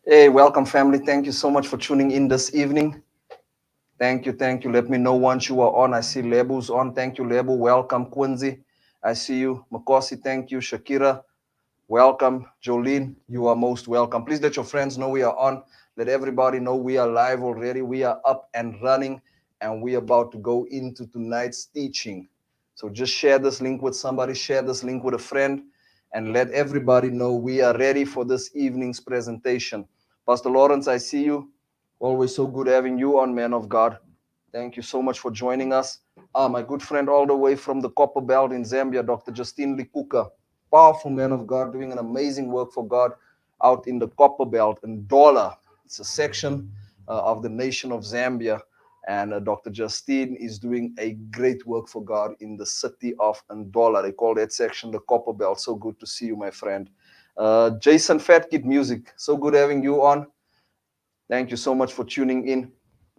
Hey, welcome, family. Thank you so much for tuning in this evening. Thank you, thank you. Let me know once you are on. I see Lebu's on. Thank you, Lebu. Welcome, Quincy. I see you. Makosi, thank you. Shakira, welcome. Jolene, you are most welcome. Please let your friends know we are on. Let everybody know we are live already. We are up and running, and we are about to go into tonight's teaching. So just share this link with somebody, share this link with a friend, and let everybody know we are ready for this evening's presentation. Pastor Lawrence, I see you. Always so good having you on, man of God. Thank you so much for joining us. My good friend all the way from the Copper Belt in Zambia, Dr. Justine Likuka. Powerful man of God doing an amazing work for God out in the Copper Belt in Ndola. It's a section of the nation of Zambia. And Dr. Justine is doing a great work for God in the city of Ndola. They call that section the Copper Belt. So good to see you, my friend. Jason Fatkid Music, so good having you on. Thank you so much for tuning in.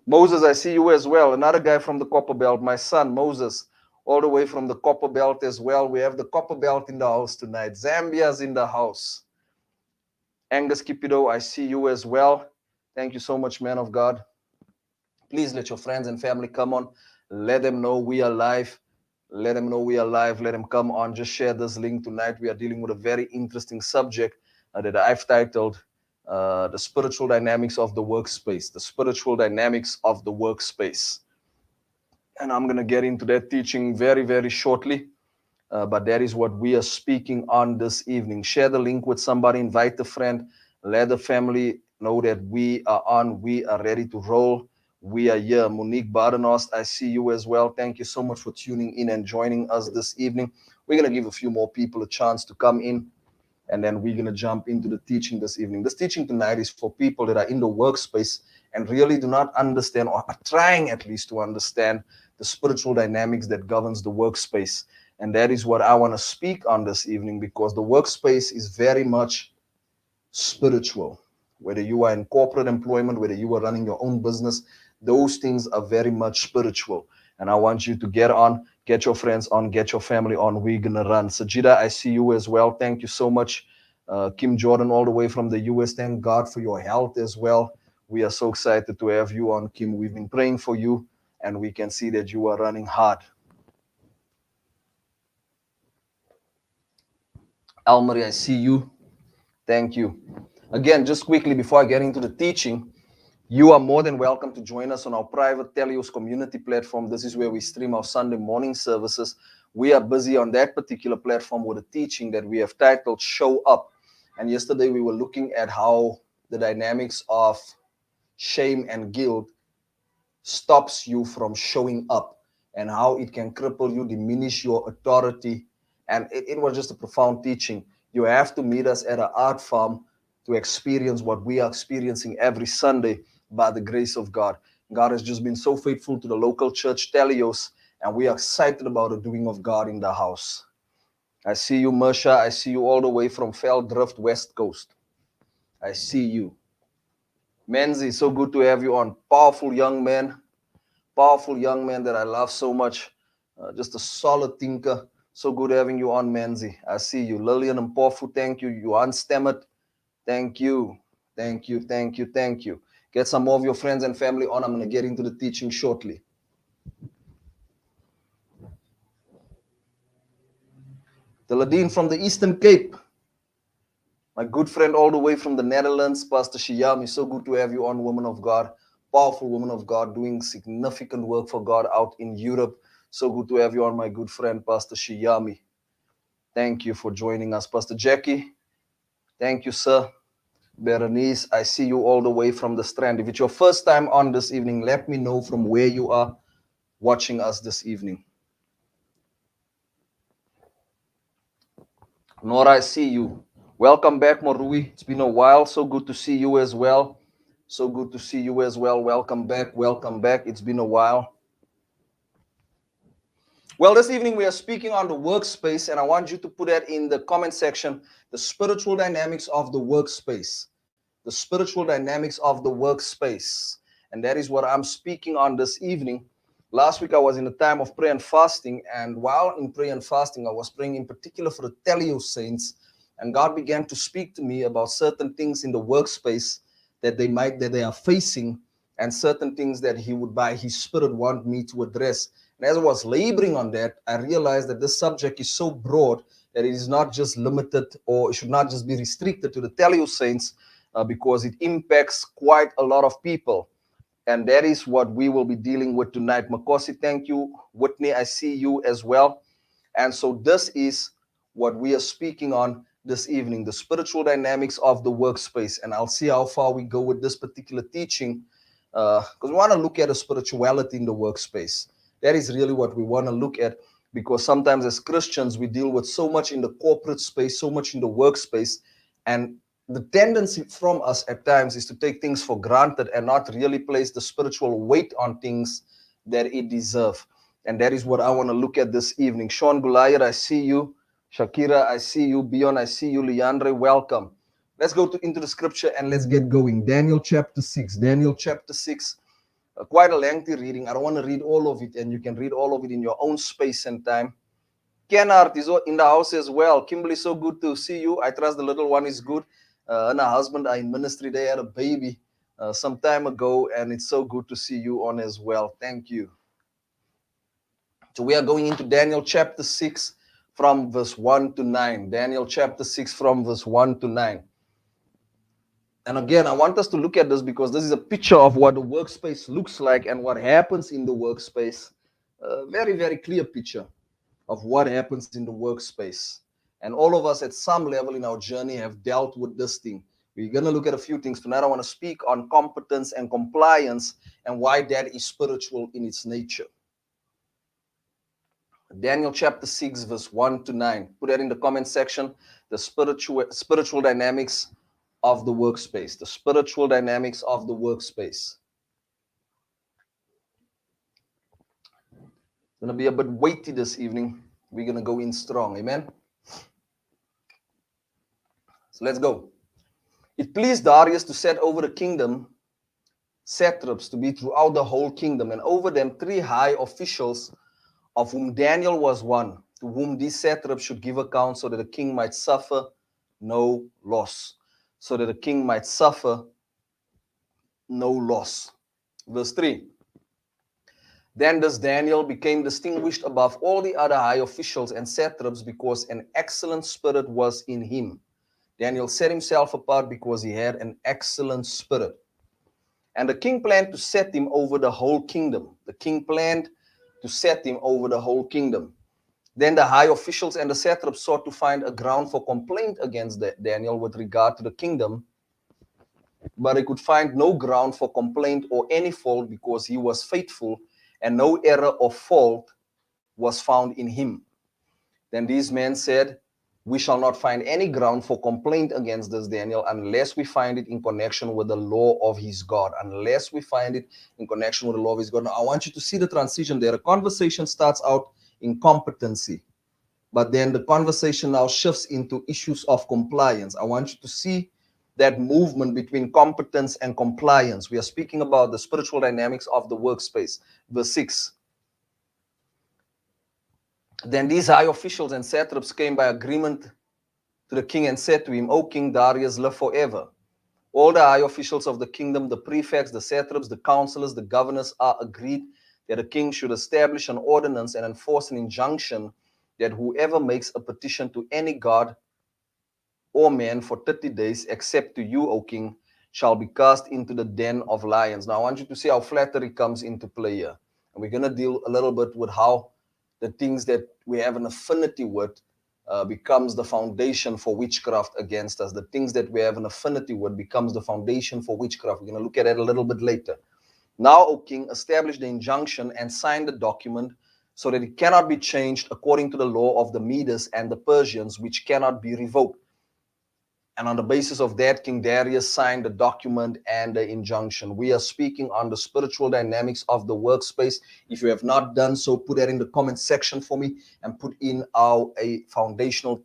Moses, I see you as well. Another guy from the Copper Belt, my son Moses, all the way from the Copper Belt as well. We have the Copper Belt in the house tonight. Zambia's in the house. Angus Kipido, I see you as well. Thank you so much, man of God. Please let your friends and family come on. Let them know we are live. Let them know we are live. Let them come on. Just share this link tonight. We are dealing with a very interesting subject that I've titled The Spiritual Dynamics of the Workspace. The Spiritual Dynamics of the Workspace. And I'm going to get into that teaching very, very shortly. But that is what we are speaking on this evening. Share the link with somebody, invite a friend, let the family know that we are on, we are ready to roll. We are here. Monique Badenost, I see you as well. Thank you so much for tuning in and joining us this evening. We're going to give a few more people a chance to come in, and then we're going to jump into the teaching this evening. This teaching tonight is for people that are in the workspace and really do not understand, or are trying at least to understand, the spiritual dynamics that governs the workspace. And that is what I want to speak on this evening, because the workspace is very much spiritual. Whether you are in corporate employment, whether you are running your own business, those things are very much spiritual. And I want you to get on, get your friends on, get your family on. We're going to run. Sajida, I see you as well. Thank you so much. Kim Jordan, all the way from the US. Thank God for your health as well. We are so excited to have you on, Kim. We've been praying for you, and we can see that you are running hard. Almarie, I see you. Thank you. Again, just quickly before I get into the teaching, you are more than welcome to join us on our private Telios community platform. This is where we stream our Sunday morning services. We are busy on that particular platform with a teaching that we have titled Show Up. And yesterday we were looking at how the dynamics of shame and guilt stops you from showing up, and how it can cripple you, diminish your authority. And it was just a profound teaching. You have to meet us at an art farm to experience what we are experiencing every Sunday by the grace of God. God has just been so faithful to the local church, Telios, and we are excited about the doing of God in the house. I see you, Mersha. I see you all the way from Veldrift, West Coast. I see you. Menzi, so good to have you on. Powerful young man that I love so much. Just a solid thinker. So good having you on, Menzi. I see you. Lillian and Porfu, thank you. Johan Stemmet, thank you. Thank you, thank you, thank you. Get some more of your friends and family on. I'm going to get into the teaching shortly. Deladine from the Eastern Cape. My good friend all the way from the Netherlands, Pastor Shiyami. So good to have you on, woman of God. Powerful woman of God, doing significant work for God out in Europe. So good to have you on, my good friend, Pastor Shiyami. Thank you for joining us. Pastor Jackie, thank you, sir. Berenice, I see you all the way from the Strand. If it's your first time on this evening, let me know from where you are watching us this evening. Nora, I see you. Welcome back, Morui. It's been a while. So good to see you as well. So good to see you as well. Welcome back. Welcome back. It's been a while. Well, this evening we are speaking on the workspace, and I want you to put that in the comment section, the spiritual dynamics of the workspace. The spiritual dynamics of the workspace. And that is what I'm speaking on this evening. Last week I was in a time of prayer and fasting, and while in prayer and fasting, I was praying in particular for the Telios saints, and God began to speak to me about certain things in the workspace that they are facing, and certain things that he would by his spirit want me to address. And as I was laboring on that, I realized that this subject is so broad that it is not just limited, or it should not just be restricted to the Teleo saints, because it impacts quite a lot of people. And that is what we will be dealing with tonight. Makosi, thank you. Whitney, I see you as well. And so this is what we are speaking on this evening, the spiritual dynamics of the workspace. And I'll see how far we go with this particular teaching, because we want to look at the spirituality in the workspace. That is really what we want to look at, because sometimes as Christians, we deal with so much in the corporate space, so much in the workspace, and the tendency from us at times is to take things for granted and not really place the spiritual weight on things that it deserves. And that is what I want to look at this evening. Sean Gulayat, I see you. Shakira, I see you. Bion, I see you. Leandre, welcome. Let's go into the scripture and let's get going. Daniel chapter 6. Daniel chapter 6. Quite a lengthy reading. I don't want to read all of it, and you can read all of it in your own space and time. Kennard is in the house as well. Kimberly, so good to see you. I trust the little one is good. And her husband are in ministry. They had a baby some time ago, and it's so good to see you on as well. Thank you. So we are going into Daniel chapter 6 from verse 1 to 9. Daniel chapter 6 from verse 1 to 9. And again, I want us to look at this because this is a picture of what the workspace looks like and what happens in the workspace. A very, very clear picture of what happens in the workspace. And all of us at some level in our journey have dealt with this thing. We're going to look at a few things tonight. I want to speak on competence and compliance and why that is spiritual in its nature. Daniel chapter 6, verse 1 to 9. Put that in the comment section. The spiritual dynamics of the workspace. The spiritual dynamics of the workspace. It's going to be a bit weighty this evening. We're going to go in strong. Amen. So let's go. It pleased Darius to set over the kingdom satraps to be throughout the whole kingdom, and over them 3 high officials, of whom Daniel was one, to whom these satraps should give account, so that the king might suffer no loss. So that the king might suffer no loss. Verse 3. Then this Daniel became distinguished above all the other high officials and satraps, because an excellent spirit was in him. Daniel set himself apart because he had an excellent spirit. And the king planned to set him over the whole kingdom. The king planned to set him over the whole kingdom. Then the high officials and the satraps sought to find a ground for complaint against Daniel with regard to the kingdom, but they could find no ground for complaint or any fault, because he was faithful, and no error or fault was found in him. Then these men said, we shall not find any ground for complaint against this Daniel unless we find it in connection with the law of his God. Unless we find it in connection with the law of his God. Now, I want you to see the transition there. The conversation starts out in competency, but then the conversation now shifts into issues of compliance. I want you to see that movement between competence and compliance. We are speaking about the spiritual dynamics of the workspace. Verse 6. Then these high officials and satraps came by agreement to the king and said to him, O King Darius, live forever. All the high officials of the kingdom, the prefects, the satraps, the counselors, the governors are agreed that the king should establish an ordinance and enforce an injunction that whoever makes a petition to any god or man for 30 days, except to you, O king, shall be cast into the den of lions. Now, I want you to see how flattery comes into play here. And we're going to deal a little bit with how the things that we have an affinity with becomes the foundation for witchcraft against us. The things that we have an affinity with becomes the foundation for witchcraft. We're going to look at that a little bit later. Now, O king, establish the injunction and sign the document so that it cannot be changed according to the law of the Medes and the Persians, which cannot be revoked. And on the basis of that, King Darius signed the document and the injunction. We are speaking on the spiritual dynamics of the workspace. If you have not done so, put that in the comment section for me and put in a foundational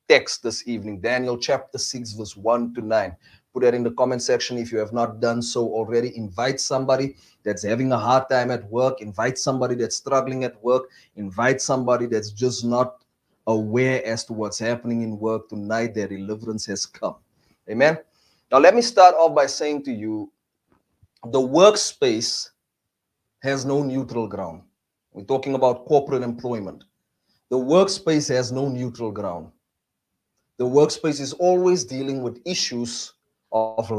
text this evening. Daniel chapter 6, verse 1 to 9. Put that in the comment section if you have not done so already. Invite somebody that's having a hard time at work. Invite somebody that's struggling at work. Invite somebody that's just not aware as to what's happening in work tonight. Their deliverance has come. Amen. Now, let me start off by saying to you, the workspace has no neutral ground. We're talking about corporate employment. The workspace has no neutral ground. The workspace is always dealing with issues of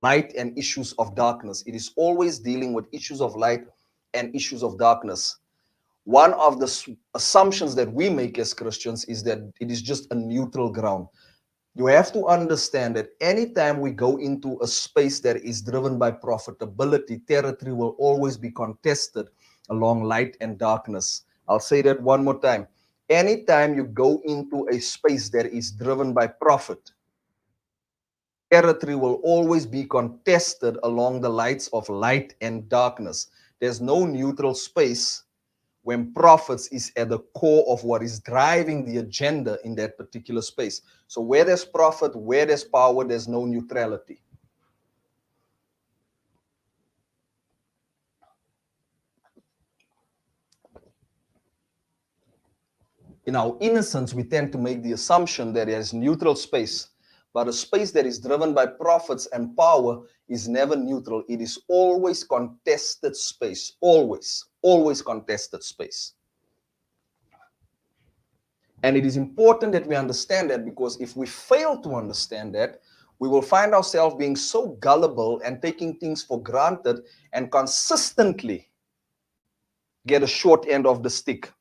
light and issues of darkness. It is always dealing with issues of light and issues of darkness. One of the assumptions that we make as Christians is that it is just a neutral ground. You have to understand that anytime we go into a space that is driven by profitability, territory will always be contested along light and darkness. I'll say that one more time. Anytime you go into a space that is driven by profit, territory will always be contested along the lights of light and darkness. There's no neutral space when profits is at the core of what is driving the agenda in that particular space. So where there's profit, where there's power, there's no neutrality. In our innocence, we tend to make the assumption that there's neutral space, but a space that is driven by profits and power is never neutral. It is always contested space, always contested space. And it is important that we understand that, because if we fail to understand that, we will find ourselves being so gullible and taking things for granted and consistently get a short end of the stick.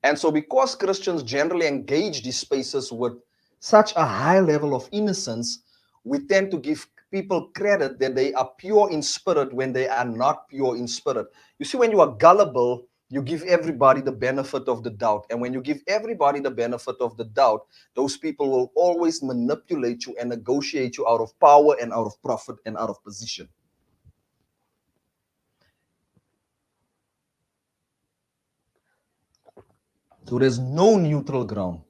And so because Christians generally engage these spaces with such a high level of innocence, we tend to give people credit that they are pure in spirit when they are not pure in spirit. You see, when you are gullible, you give everybody the benefit of the doubt. And when you give everybody the benefit of the doubt, those people will always manipulate you and negotiate you out of power and out of profit and out of position. So there's no neutral ground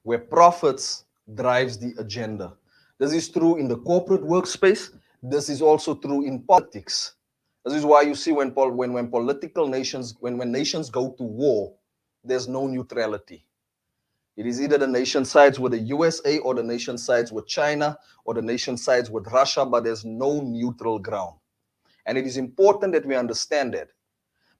where profits drives the agenda. This is true in the corporate workspace. This is also true in politics. This is why you see when political nations, when nations go to war, there's no neutrality. It is either the nation sides with the USA or the nation sides with China or the nation sides with Russia, but there's no neutral ground. And it is important that we understand that,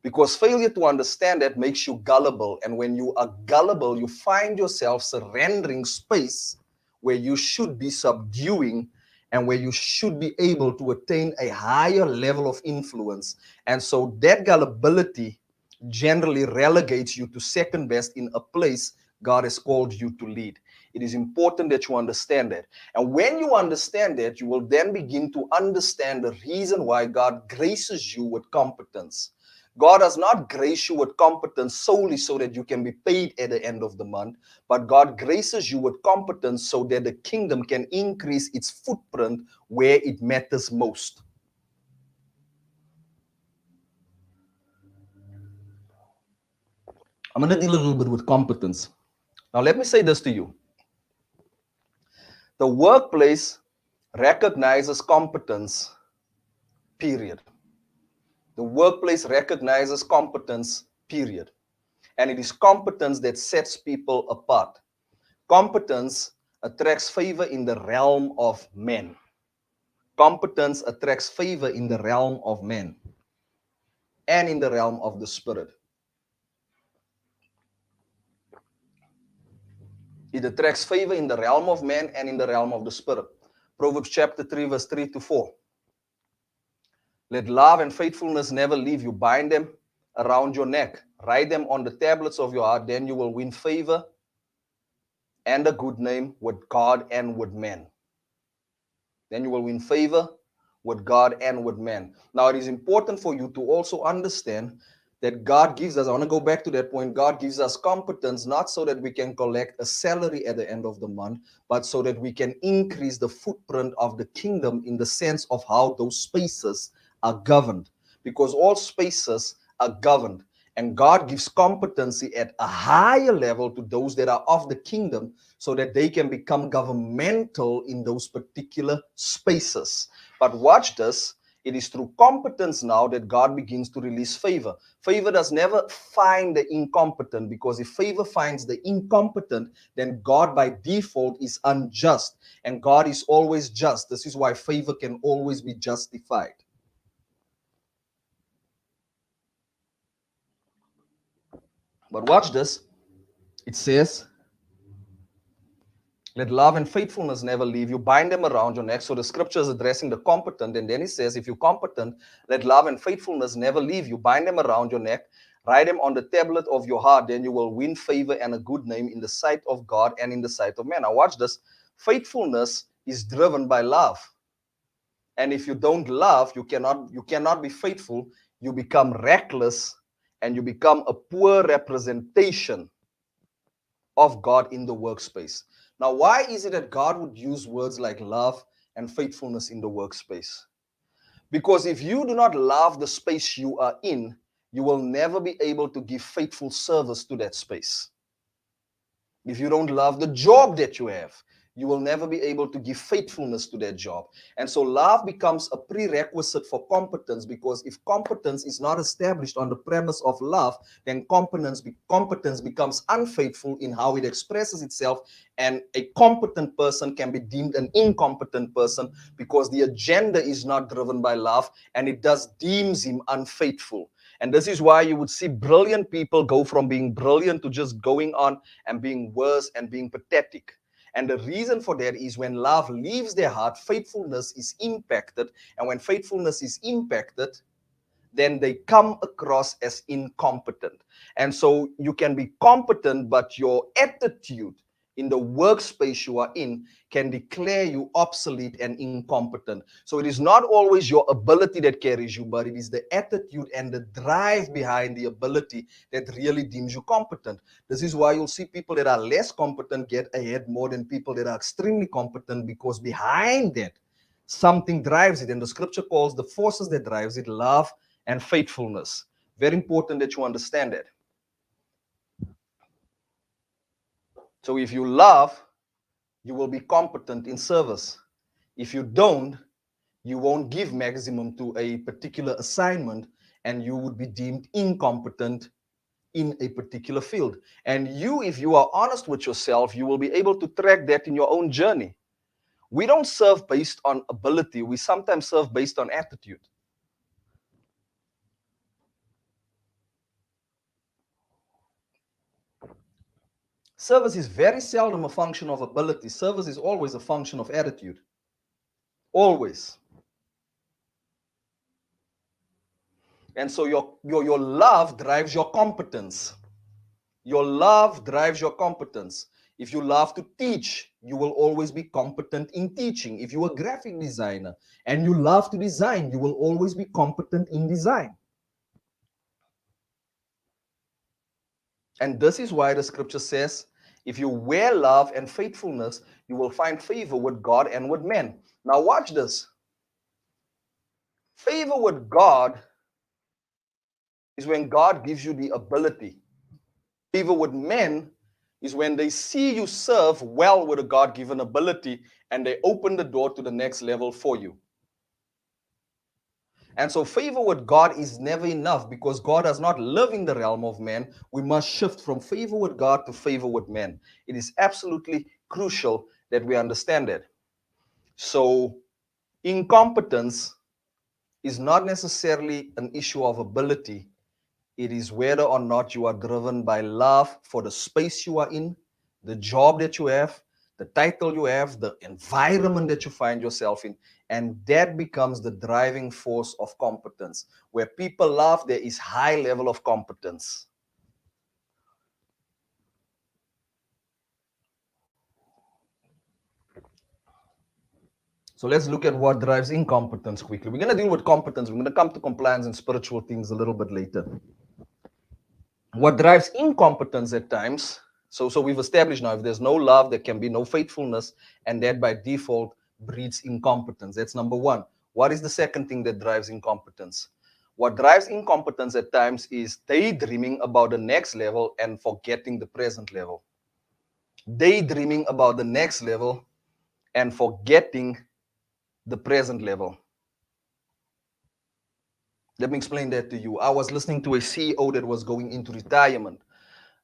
because failure to understand that makes you gullible. And when you are gullible, you find yourself surrendering space where you should be subduing and where you should be able to attain a higher level of influence. And so that gullibility generally relegates you to second best in a place God has called you to lead. It is important that you understand that. And when you understand that, you will then begin to understand the reason why God graces you with competence. God does not grace you with competence solely so that you can be paid at the end of the month, but God graces you with competence so that the kingdom can increase its footprint where it matters most. I'm going to deal a little bit with competence. Now, let me say this to you. The workplace recognizes competence, period. The workplace recognizes competence, period. And it is competence that sets people apart. Competence attracts favor in the realm of men. Competence attracts favor in the realm of men and in the realm of the spirit. It attracts favor in the realm of men and in the realm of the spirit. Proverbs chapter 3, verse 3 to 4. Let love and faithfulness never leave you. Bind them around your neck. Write them on the tablets of your heart. Then you will win favor and a good name with God and with men. Then you will win favor with God and with men. Now, it is important for you to also understand that God gives us, I want to go back to that point, God gives us competence not so that we can collect a salary at the end of the month, but so that we can increase the footprint of the kingdom in the sense of how those spaces are governed. Because all spaces are governed. And God gives competency at a higher level to those that are of the kingdom so that they can become governmental in those particular spaces. But watch this. It is through competence now that God begins to release favor. Favor does never find the incompetent, because if favor finds the incompetent, then God by default is unjust, and God is always just. This is why favor can always be justified. But watch this. It says, let love and faithfulness never leave you. Bind them around your neck. So the scripture is addressing the competent. And then it says, if you're competent, let love and faithfulness never leave you. Bind them around your neck. Write them on the tablet of your heart. Then you will win favor and a good name in the sight of God and in the sight of men. Now watch this. Faithfulness is driven by love. And if you don't love, you cannot be faithful. You become reckless and you become a poor representation of God in the workspace. Now, why is it that God would use words like love and faithfulness in the workspace? Because if you do not love the space you are in, you will never be able to give faithful service to that space. If you don't love the job that you have, you will never be able to give faithfulness to that job. And so love becomes a prerequisite for competence, because if competence is not established on the premise of love, then competence becomes unfaithful in how it expresses itself, and a competent person can be deemed an incompetent person because the agenda is not driven by love, and it thus deems him unfaithful. And this is why you would see brilliant people go from being brilliant to just going on and being worse and being pathetic. And the reason for that is when love leaves their heart, faithfulness is impacted. And when faithfulness is impacted, then they come across as incompetent. And so you can be competent, but your attitude in the workspace you are in can declare you obsolete and incompetent. So it is not always your ability that carries you, but it is the attitude and the drive behind the ability that really deems you competent. This is why you'll see people that are less competent get ahead more than people that are extremely competent, because behind that, something drives it. And the scripture calls the forces that drives it love and faithfulness. Very important that you understand that. So if you love, you will be competent in service. If you don't, you won't give maximum to a particular assignment, and you would be deemed incompetent in a particular field. And you, if you are honest with yourself, you will be able to track that in your own journey. We don't serve based on ability. We sometimes serve based on attitude. Service is very seldom a function of ability. Service is always a function of attitude. Always. And so your love drives your competence. Your love drives your competence. If you love to teach, you will always be competent in teaching. If you're a graphic designer and you love to design, you will always be competent in design. And this is why the scripture says, if you wear love and faithfulness, you will find favor with God and with men. Now watch this. Favor with God is when God gives you the ability. Favor with men is when they see you serve well with a God-given ability, and they open the door to the next level for you. And so favor with God is never enough, because God does not live in the realm of man. We must shift from favor with God to favor with men. It is absolutely crucial that we understand that. So incompetence is not necessarily an issue of ability. It is whether or not you are driven by love for the space you are in, the job that you have, the title you have, the environment that you find yourself in. And that becomes the driving force of competence. Where people love, there is high level of competence. So let's look at what drives incompetence quickly. We're going to deal with competence. We're going to come to compliance and spiritual things a little bit later. What drives incompetence at times, so we've established now, if there's no love, there can be no faithfulness, and that by default breeds incompetence. That's number one. What is the second thing that drives incompetence? What drives incompetence at times is daydreaming about the next level and forgetting the present level. Daydreaming about the next level and forgetting the present level. Let me explain that to you. I was listening to a CEO that was going into retirement.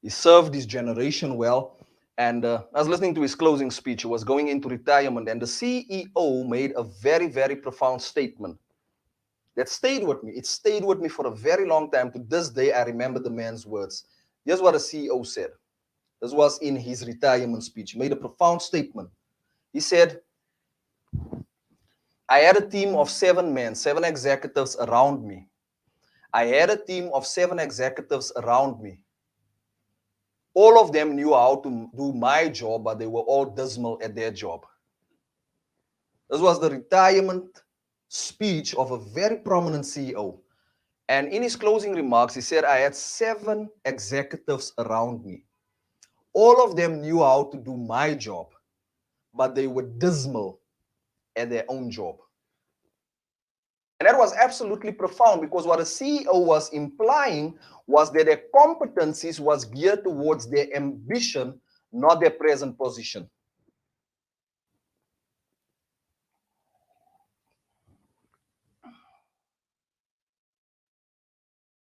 He served his generation well. And I was listening to his closing speech. He was going into retirement. And the CEO made a very, very profound statement that stayed with me. It stayed with me for a very long time. To this day, I remember the man's words. Here's what the CEO said. This was in his retirement speech. He made a profound statement. He said, I had a team of 7 men, 7 executives around me. I had a team of 7 executives around me. All of them knew how to do my job, but they were all dismal at their job. This was the retirement speech of a very prominent CEO. And in his closing remarks, he said, I had 7 executives around me. All of them knew how to do my job, but they were dismal at their own job. And that was absolutely profound, because what a CEO was implying was that their competencies was geared towards their ambition, not their present position.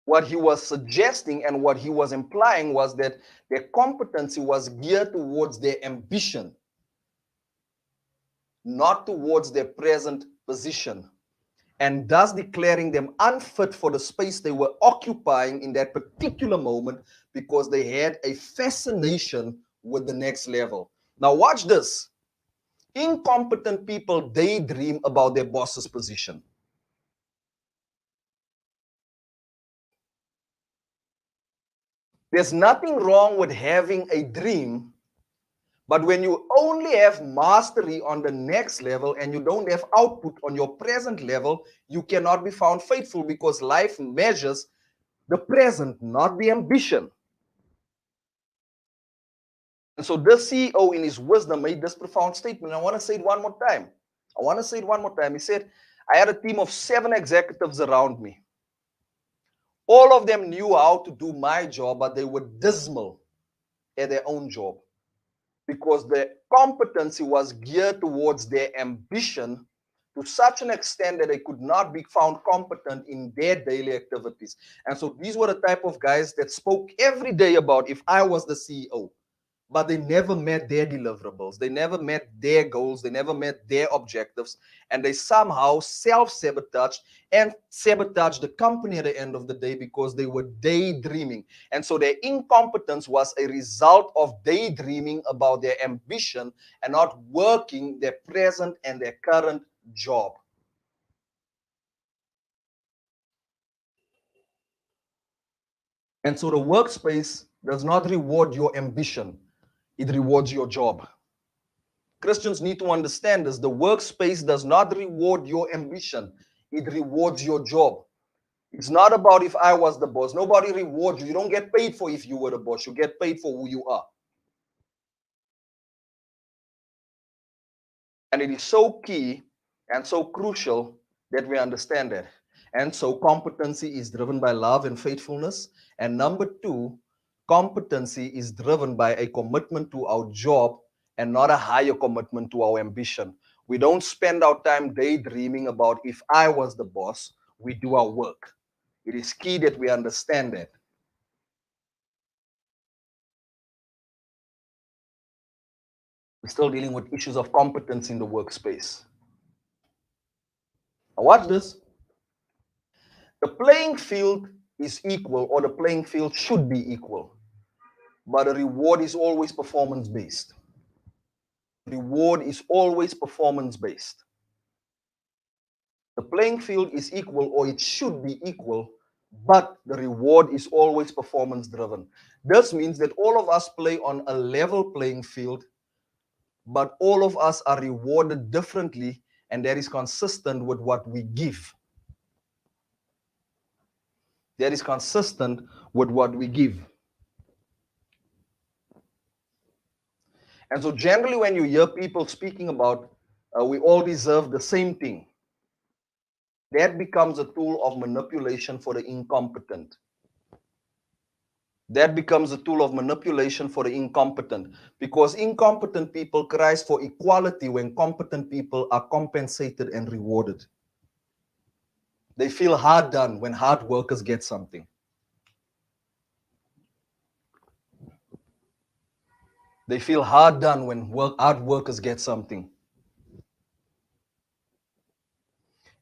What he was suggesting and what he was implying was that their competency was geared towards their ambition, not towards their present position, and thus declaring them unfit for the space they were occupying in that particular moment, because they had a fascination with the next level. Now, watch this. Incompetent people daydream about their boss's position. There's nothing wrong with having a dream, but when you only have mastery on the next level and you don't have output on your present level, you cannot be found faithful, because life measures the present, not the ambition. And so this CEO, in his wisdom, made this profound statement. I want to say it one more time. He said, I had a team of 7 executives around me. All of them knew how to do my job, but they were dismal at their own job, because their competency was geared towards their ambition to such an extent that they could not be found competent in their daily activities. And so these were the type of guys that spoke every day about, if I was the CEO, but they never met their deliverables. They never met their goals. They never met their objectives. And they somehow self-sabotaged and sabotaged the company at the end of the day, because they were daydreaming. And so their incompetence was a result of daydreaming about their ambition and not working their present and their current job. And so the workspace does not reward your ambition. It rewards your job. Christians need to understand this. The workspace does not reward your ambition. It rewards your job. It's not about if I was the boss. Nobody rewards you. You don't get paid for if you were the boss. You get paid for who you are. And it is so key and so crucial that we understand that. And so competency is driven by love and faithfulness. And number 2, competency is driven by a commitment to our job and not a higher commitment to our ambition. We don't spend our time daydreaming about if I was the boss. We do our work. It is key that we understand that. We're still dealing with issues of competence in the workspace. Now watch this. The playing field is equal, or the playing field should be equal, but the reward is always performance-based. Reward is always performance-based. The playing field is equal, or it should be equal, but the reward is always performance-driven. This means that all of us play on a level playing field, but all of us are rewarded differently, and that is consistent with what we give. That is consistent with what we give. And so generally when you hear people speaking about we all deserve the same thing, that becomes a tool of manipulation for the incompetent. That becomes a tool of manipulation for the incompetent, because incompetent people cries for equality when competent people are compensated and rewarded. They feel hard done when hard workers get something. They feel hard done when hard workers get something.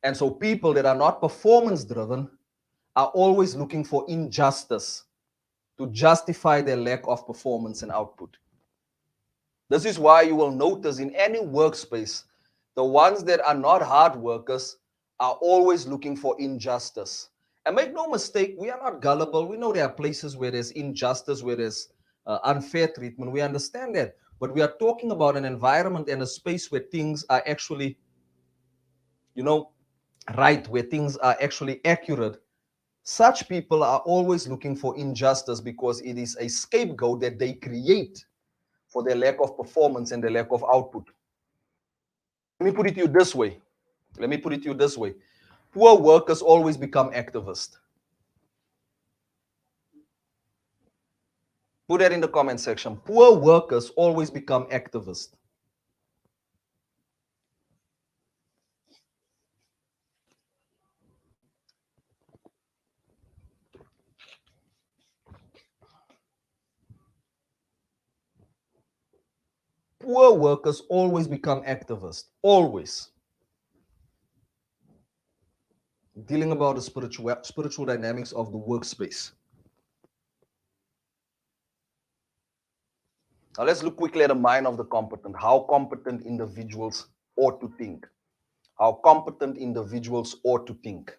And so people that are not performance driven are always looking for injustice to justify their lack of performance and output. This is why you will notice in any workspace, the ones that are not hard workers are always looking for injustice. And make no mistake, we are not gullible. We know there are places where there's injustice, where there's unfair treatment. We understand that. But we are talking about an environment and a space where things are actually, right, where things are actually accurate. Such people are always looking for injustice because it is a scapegoat that they create for their lack of performance and their lack of output. Let me put it to you this way. Poor workers always become activists. Put that in the comment section. Poor workers always become activists. Poor workers always become activists. Always. Dealing about the spiritual dynamics of the workspace. Now let's look quickly at the mind of the competent. How competent individuals ought to think. How competent individuals ought to think.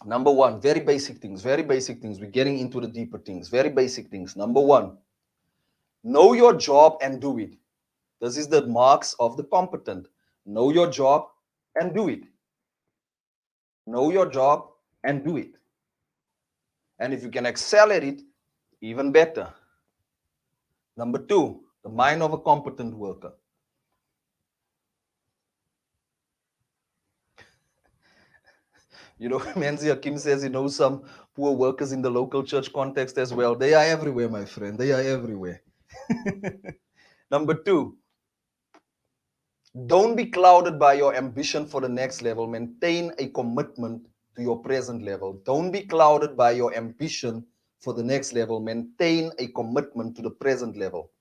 Number one, very basic things. We're getting into the deeper things. Very basic things. Number one, know your job and do it. This is the marks of the competent. Know your job and do it. Know your job and do it. And if you can excel at it, even better. Number two, the mind of a competent worker. Menzi Akim says he knows some poor workers in the local church context as well. They are everywhere, my friend. They are everywhere. Number two, don't be clouded by your ambition for the next level. Maintain a commitment to your present level. Don't be clouded by your ambition for the next level. Maintain a commitment to the present level.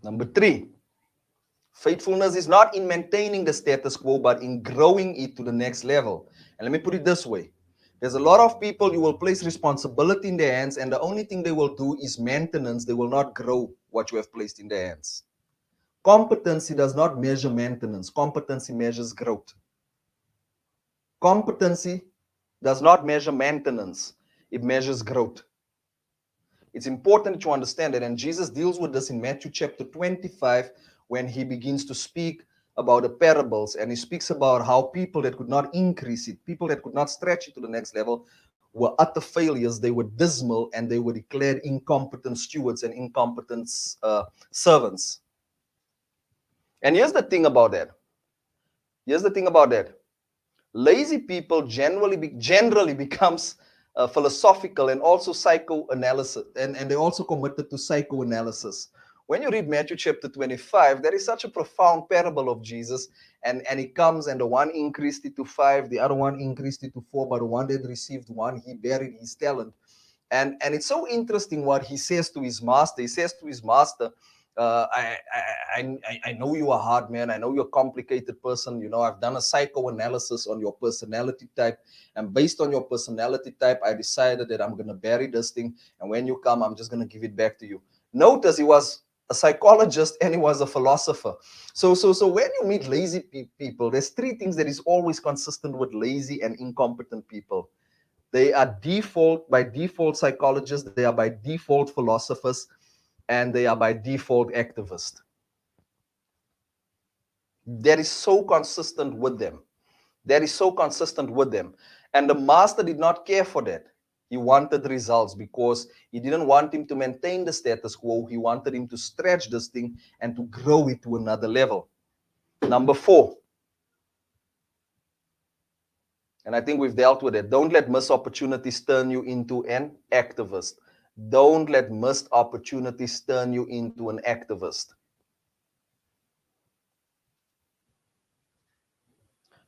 Number three, faithfulness is not in maintaining the status quo, but in growing it to the next level. And let me put it this way. There's a lot of people you will place responsibility in their hands, and the only thing they will do is maintenance. They will not grow what you have placed in their hands. Competency does not measure maintenance. Competency measures growth. Competency does not measure maintenance. It measures growth. It's important to understand that, and Jesus deals with this in Matthew chapter 25 when he begins to speak about the parables, and he speaks about how people that could not increase it, people that could not stretch it to the next level, were utter failures. They were dismal, and they were declared incompetent stewards and incompetent servants. And here's the thing about that. Lazy people generally becomes philosophical and also psychoanalysis, and they also committed to psychoanalysis. When you read Matthew chapter 25, there is such a profound parable of Jesus, and he comes, and the one increased it to 5, the other one increased it to 4, but the one that received 1, he buried his talent. And it's so interesting what he says to his master. He says to his master, I know you are hard, man. I know you're a complicated person. I've done a psychoanalysis on your personality type. And based on your personality type, I decided that I'm going to bury this thing. And when you come, I'm just going to give it back to you. Notice he was a psychologist and he was a philosopher. So when you meet lazy people, there's 3 things that is always consistent with lazy and incompetent people. They are by default psychologists. They are by default philosophers. And they are by default activists. That is so consistent with them. And the master did not care for that. He wanted results because he didn't want him to maintain the status quo. He wanted him to stretch this thing and to grow it to another level. Number 4. And I think we've dealt with it. Don't let missed opportunities turn you into an activist. Don't let missed opportunities turn you into an activist.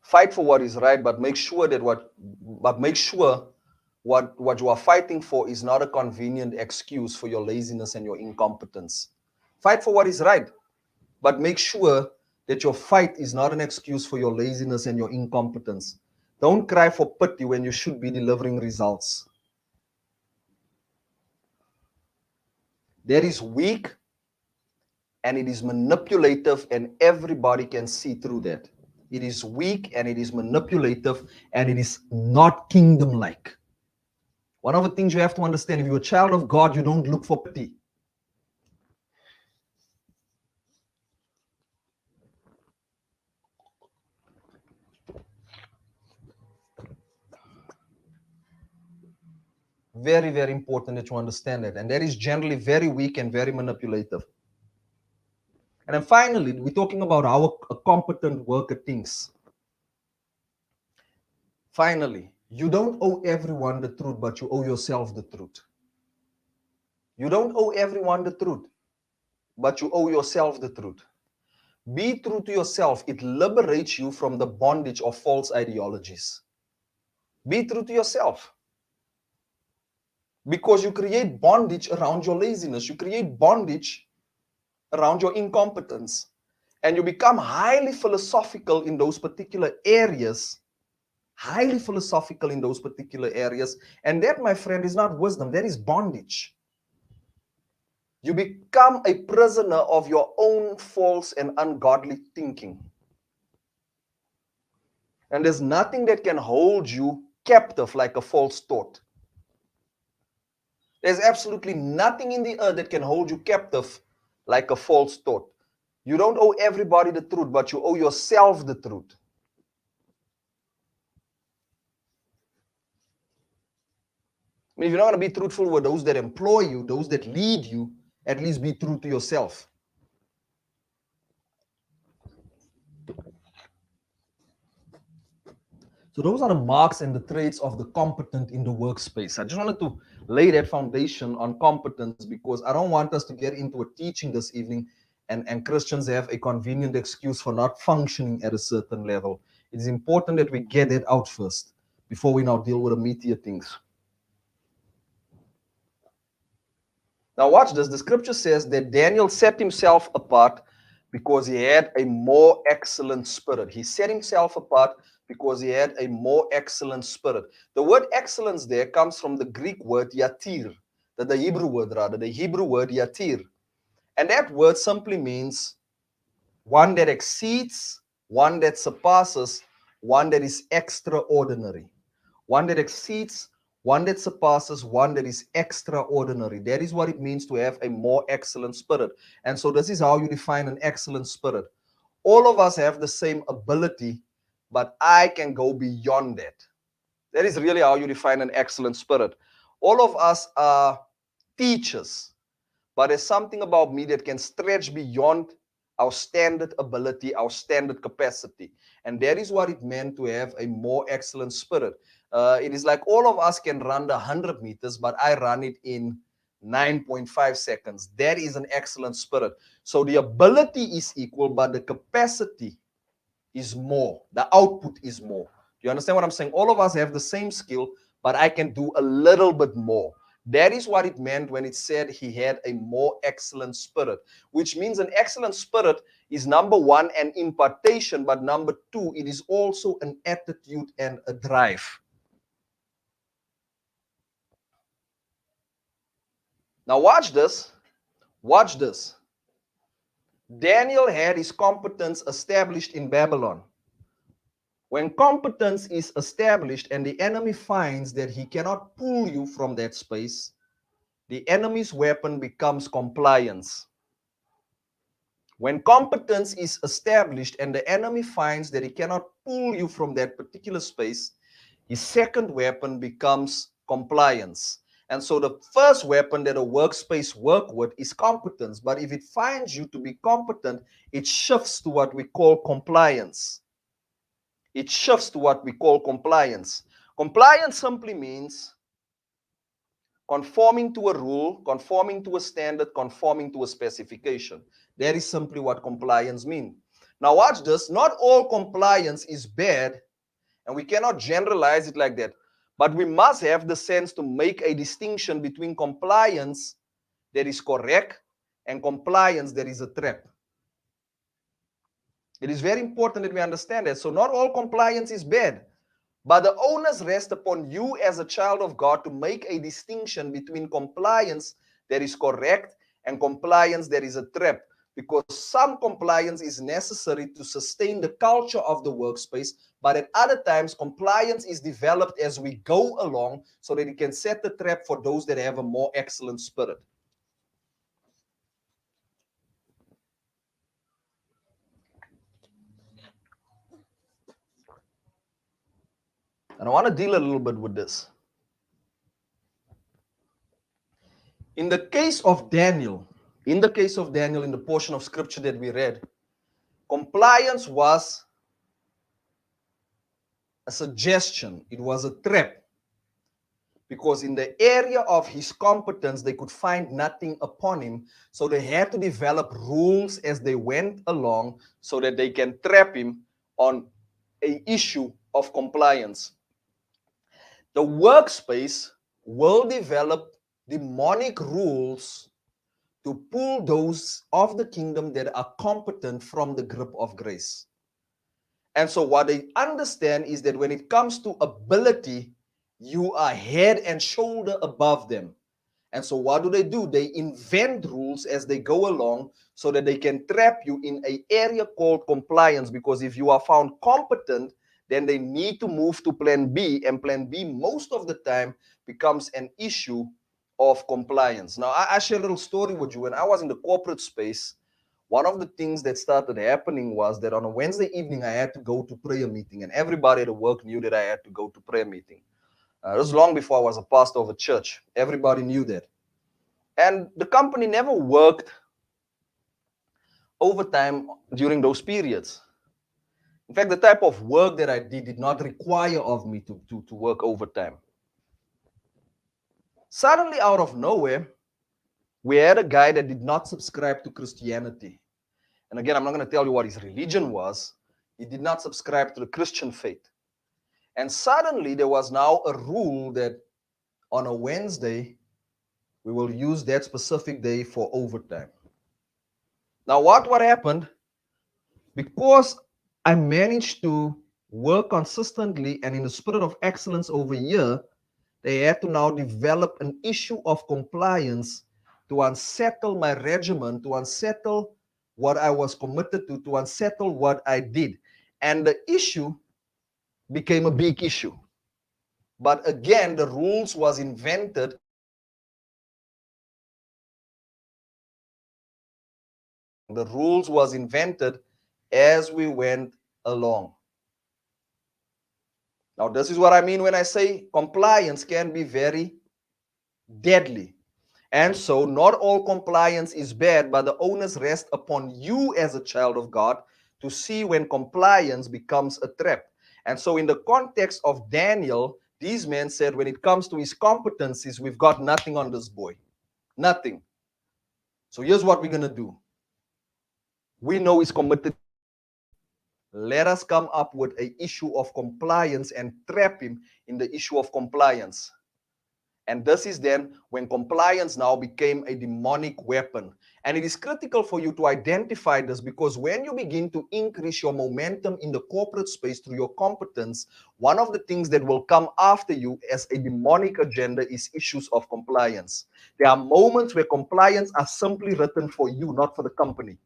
Fight for what is right, but make sure that what you are fighting for is not a convenient excuse for your laziness and your incompetence. Fight for what is right, but make sure that your fight is not an excuse for your laziness and your incompetence. Don't cry for pity when you should be delivering results. That is weak and it is manipulative, and everybody can see through that. It is weak and it is manipulative and it is not kingdom-like. One of the things you have to understand, if you're a child of God, you don't look for pity. Very, very important that you understand that. And that is generally very weak and very manipulative. And then finally, we're talking about how a competent worker thinks. Finally, you don't owe everyone the truth, but you owe yourself the truth. You don't owe everyone the truth, but you owe yourself the truth. Be true to yourself. It liberates you from the bondage of false ideologies. Be true to yourself. Because you create bondage around your laziness. You create bondage around your incompetence. And you become highly philosophical in those particular areas. Highly philosophical in those particular areas. And that, my friend, is not wisdom. That is bondage. You become a prisoner of your own false and ungodly thinking. And there's nothing that can hold you captive like a false thought. There's absolutely nothing in the earth that can hold you captive like a false thought. You don't owe everybody the truth, but you owe yourself the truth. I mean, if you're not going to be truthful with those that employ you, those that lead you, at least be true to yourself. So those are the marks and the traits of the competent in the workspace. I just wanted to lay that foundation on competence because I don't want us to get into a teaching this evening and Christians have a convenient excuse for not functioning at a certain level. It is important that we get it out first before we now deal with the meatier things. Now watch this. The scripture says that Daniel set himself apart because he had a more excellent spirit. He set himself apart because he had a more excellent spirit. The word excellence there comes from the Greek word yatir, the Hebrew word yatir. And that word simply means one that exceeds, one that surpasses, one that is extraordinary. One that exceeds, one that surpasses, one that is extraordinary. That is what it means to have a more excellent spirit. And so this is how you define an excellent spirit. All of us have the same ability, but I can go beyond that. That is really how you define an excellent spirit. All of us are teachers, but there's something about me that can stretch beyond our standard ability, our standard capacity. And that is what it meant to have a more excellent spirit. It is like all of us can run the 100 meters, but I run it in 9.5 seconds. That is an excellent spirit. So the ability is equal, but the capacity is more. The output is more. Do you understand what I'm saying? All of us have the same skill, but I can do a little bit more. That is what it meant when it said he had a more excellent spirit, which means an excellent spirit is number one, an impartation, but number two, it is also an attitude and a drive. Now watch this. Watch this. Daniel had his competence established in Babylon. When competence is established and the enemy finds that he cannot pull you from that space, the enemy's weapon becomes compliance. When competence is established and the enemy finds that he cannot pull you from that particular space, his second weapon becomes compliance. And so the first weapon that a workspace works with is competence. But if it finds you to be competent, it shifts to what we call compliance. It shifts to what we call compliance. Compliance simply means conforming to a rule, conforming to a standard, conforming to a specification. That is simply what compliance means. Now watch this. Not all compliance is bad, And we cannot generalize it like that. But we must have the sense to make a distinction between compliance that is correct and compliance that is a trap. It is very important that we understand that. So not all compliance is bad, but the onus rests upon you as a child of God to make a distinction between compliance that is correct and compliance that is a trap. Because some compliance is necessary to sustain the culture of the workspace, but at other times, compliance is developed as we go along so that it can set the trap for those that have a more excellent spirit. And I want to deal a little bit with this. In the case of Daniel, in the portion of scripture that we read, compliance was a suggestion, it was a trap. Because in the area of his competence, they could find nothing upon him. So they had to develop rules as they went along so that they can trap him on an issue of compliance. The workspace will develop demonic rules to pull those of the kingdom that are competent from the grip of grace. And so what they understand is that when it comes to ability, you are head and shoulder above them. And so what do? They invent rules as they go along so that they can trap you in an area called compliance. Because if you are found competent, then they need to move to plan B. And plan B, most of the time, becomes an issue of compliance. Now, I share a little story with you. When I was in the corporate space, one of the things that started happening was that on a Wednesday evening, I had to go to prayer meeting. And everybody at work knew that I had to go to prayer meeting. It was long before I was a pastor of a church. Everybody knew that. And the company never worked overtime during those periods. In fact, the type of work that I did not require of me to work overtime. Suddenly, out of nowhere, we had a guy that did not subscribe to Christianity. And again, I'm not going to tell you what his religion was. He did not subscribe to the Christian faith. And suddenly, there was now a rule that on a Wednesday, we will use that specific day for overtime. Now, what happened? Because I managed to work consistently and in the spirit of excellence over here, they had to now develop an issue of compliance to unsettle my regimen, to unsettle what I was committed to unsettle what I did. And the issue became a big issue. But again, the rules was invented as we went along. Now, this is what I mean when I say compliance can be very deadly. And so not all compliance is bad, but the onus rests upon you as a child of God to see when compliance becomes a trap. And so in the context of Daniel, these men said when it comes to his competencies, we've got nothing on this boy. Nothing. So here's what we're going to do. We know he's committed. Let us come up with an issue of compliance and trap him in the issue of compliance. And this is then when compliance now became a demonic weapon. And it is critical for you to identify this, because when you begin to increase your momentum in the corporate space through your competence, one of the things that will come after you as a demonic agenda is issues of compliance. There are moments where compliance are simply written for you, not for the company.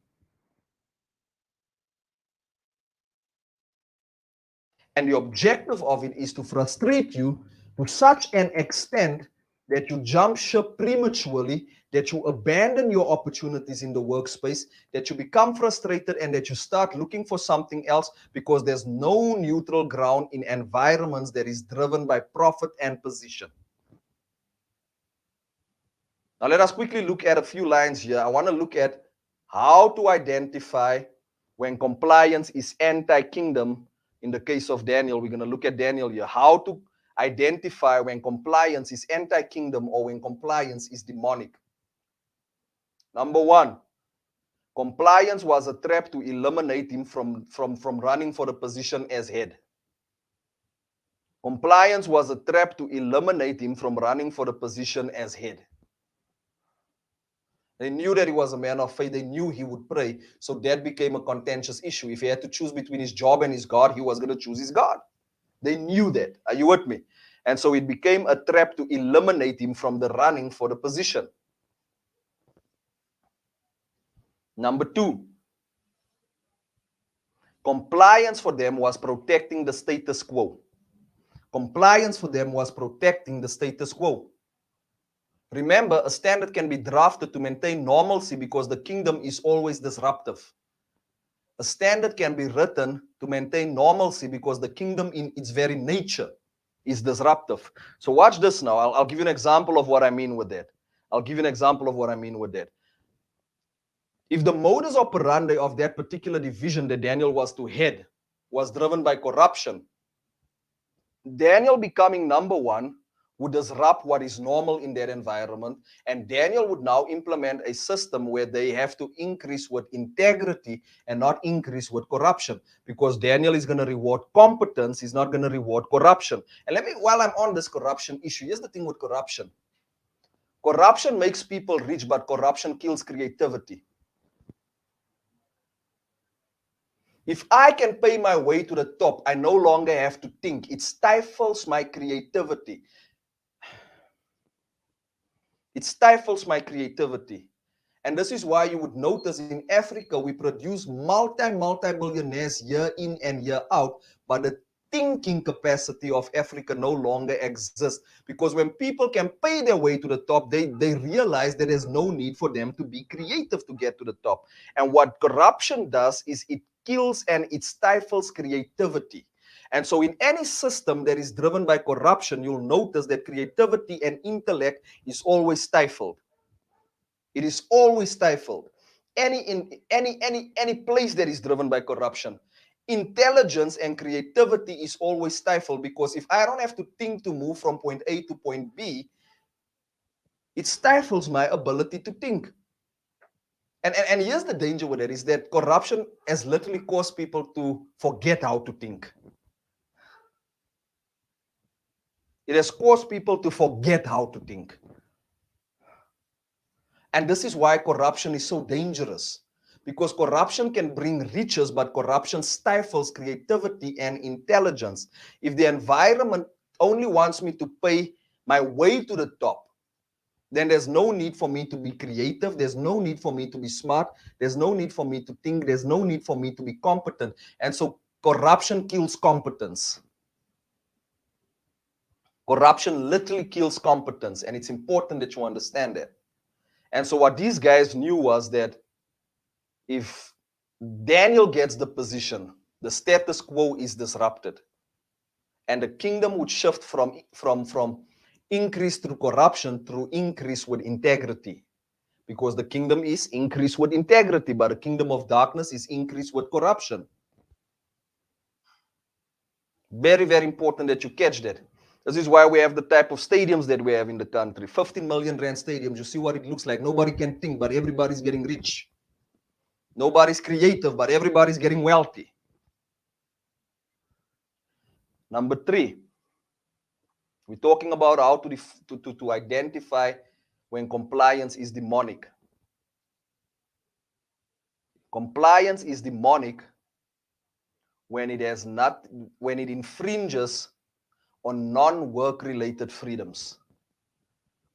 And the objective of it is to frustrate you to such an extent that you jump ship prematurely, that you abandon your opportunities in the workspace, that you become frustrated, and that you start looking for something else, because there's no neutral ground in environments that is driven by profit and position. Now let us quickly look at a few lines here. I want to look at how to identify when compliance is anti-kingdom. In the case of Daniel, we're going to look at Daniel here. How to identify when compliance is anti-kingdom or when compliance is demonic. Number one, compliance was a trap to eliminate him from running for the position as head. Compliance was a trap to eliminate him from running for the position as head. They knew that he was a man of faith. They knew he would pray. So that became a contentious issue. If he had to choose between his job and his God, he was going to choose his God. They knew that. Are you with me? And so it became a trap to eliminate him from the running for the position. Number two, compliance for them was protecting the status quo. Compliance for them was protecting the status quo. Remember, a standard can be drafted to maintain normalcy because the kingdom is always disruptive. A standard can be written to maintain normalcy because the kingdom in its very nature is disruptive. So watch this now. I'll give you an example of what I mean with that. If the modus operandi of that particular division that Daniel was to head was driven by corruption, Daniel becoming number one would disrupt what is normal in that environment, and Daniel would now implement a system where they have to increase with integrity and not increase with corruption, because Daniel is going to reward competence, he's not going to reward corruption. And while I'm on this corruption issue, here's the thing with corruption. Corruption makes people rich, but corruption kills creativity. If I can pay my way to the top, I no longer have to think. It stifles my creativity. It stifles my creativity. And this is why you would notice in Africa, we produce multi-millionaires year in and year out, but the thinking capacity of Africa no longer exists. Because when people can pay their way to the top, they realize that there's no need for them to be creative to get to the top. And what corruption does is it kills and it stifles creativity. And so in any system that is driven by corruption, you'll notice that creativity and intellect is always stifled. It is always stifled. Any place that is driven by corruption, intelligence and creativity is always stifled, because if I don't have to think to move from point A to point B, it stifles my ability to think. And here's the danger with it, is that corruption has literally caused people to forget how to think. It has caused people to forget how to think. And this is why corruption is so dangerous, because corruption can bring riches, but corruption stifles creativity and intelligence. If the environment only wants me to pay my way to the top, then there's no need for me to be creative. There's no need for me to be smart. There's no need for me to think. There's no need for me to be competent. And so corruption kills competence. Corruption literally kills competence, and it's important that you understand that. And so what these guys knew was that if Daniel gets the position, the status quo is disrupted, and the kingdom would shift from increase through corruption through increase with integrity, because the kingdom is increase with integrity, but the kingdom of darkness is increase with corruption. Very, very important that you catch that. This is why we have the type of stadiums that we have in the country. 15 million rand stadiums. You see what it looks like. Nobody can think, but everybody's getting rich. Nobody's creative, but everybody's getting wealthy. Number three, we're talking about how to identify when compliance is demonic. Compliance is demonic when it infringes on non-work related freedoms.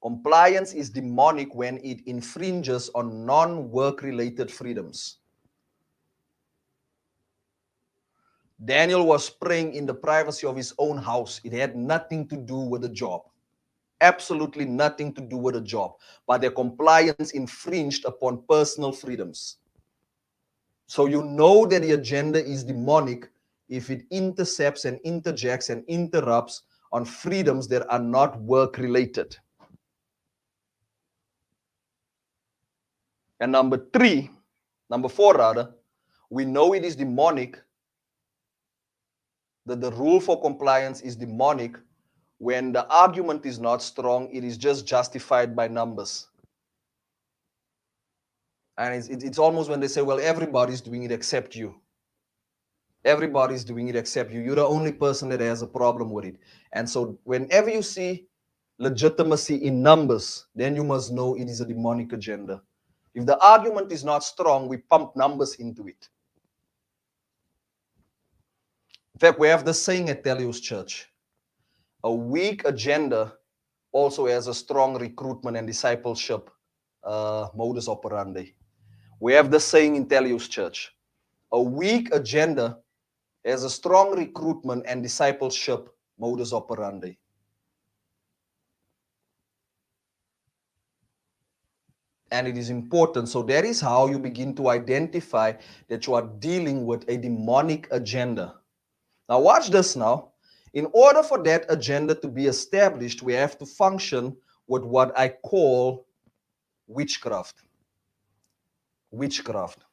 Compliance is demonic when it infringes on non-work related freedoms. Daniel was praying in the privacy of his own house. It had nothing to do with the job. Absolutely nothing to do with the job. But their compliance infringed upon personal freedoms. So you know that the agenda is demonic if it intercepts and interjects and interrupts on freedoms that are not work-related. And number four rather, we know it is demonic, that the rule for compliance is demonic when the argument is not strong, it is just justified by numbers. And it's almost when they say, well, everybody's doing it except you. Everybody's doing it except you. You're the only person that has a problem with it. And so whenever you see legitimacy in numbers, then you must know it is a demonic agenda. If the argument is not strong, we pump numbers into it. In fact, we have this saying at Telios Church: a weak agenda also has a strong recruitment and discipleship modus operandi. We have this saying in Telios Church: a weak agenda has a strong recruitment and discipleship modus operandi. And it is important. So that is how you begin to identify that you are dealing with a demonic agenda. Now watch this now. In order for that agenda to be established, we have to function with what I call witchcraft. Witchcraft.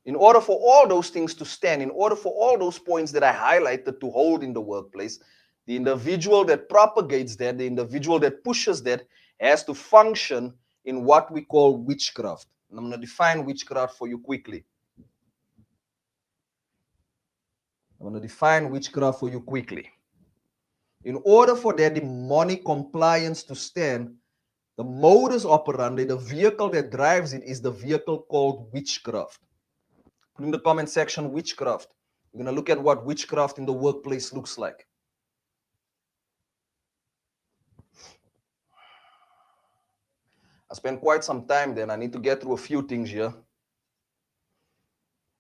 In order for all those things to stand, in order for all those points that I highlighted to hold in the workplace, the individual that propagates that, the individual that pushes that, has to function in what we call witchcraft. And I'm going to define witchcraft for you quickly. In order for that demonic compliance to stand, the modus operandi, the vehicle that drives it, is the vehicle called witchcraft. Put in the comment section witchcraft. We're going to look at what witchcraft in the workplace looks like. I spent quite some time there, and I need to get through a few things here.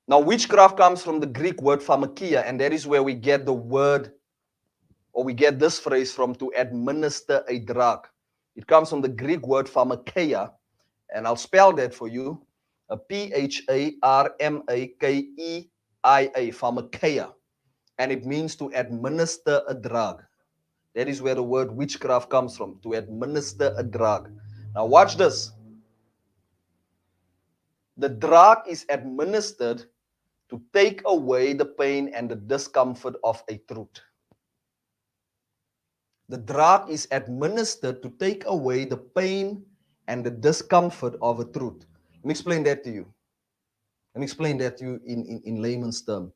Now, witchcraft comes from the Greek word pharmakia, and that is where we get the word, or we get this phrase from, to administer a drug. It comes from the Greek word pharmakeia, and I'll spell that for you. P-H-A-R-M-A-K-E-I-A, pharmakeia. And it means to administer a drug. That is where the word witchcraft comes from, to administer a drug. Now watch this. The drug is administered to take away the pain and the discomfort of a truth. The drug is administered to take away the pain and the discomfort of a truth. Let me explain that to you. In layman's terms.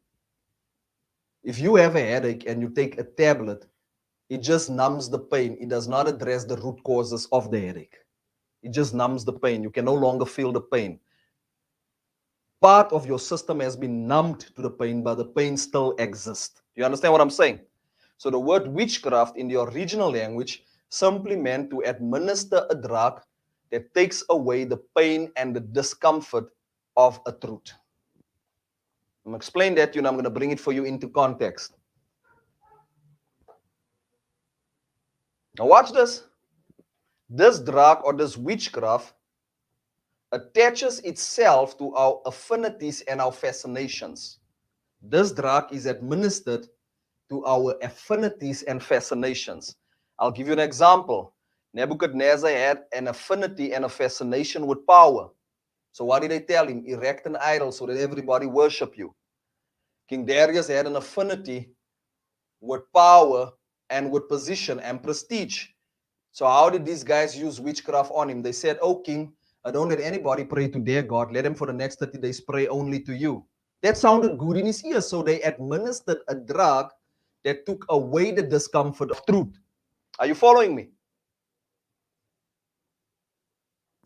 If you have a headache and you take a tablet, it just numbs the pain. It does not address the root causes of the headache. It just numbs the pain. You can no longer feel the pain. Part of your system has been numbed to the pain, but the pain still exists. You understand what I'm saying? So the word witchcraft in the original language simply meant to administer a drug that takes away the pain and the discomfort of a truth. I'm going to explain that to you, and I'm going to bring it for you into context. Now watch this. This drug or this witchcraft attaches itself to our affinities and our fascinations. This drug is administered to our affinities and fascinations. I'll give you an example. Nebuchadnezzar had an affinity and a fascination with power. So what did they tell him? Erect an idol so that everybody worship you. King Darius had an affinity with power and with position and prestige. So how did these guys use witchcraft on him? They said, "Oh, king, don't let anybody pray to their God. Let them for the next 30 days pray only to you." That sounded good in his ears. So they administered a drug that took away the discomfort of truth. Are you following me?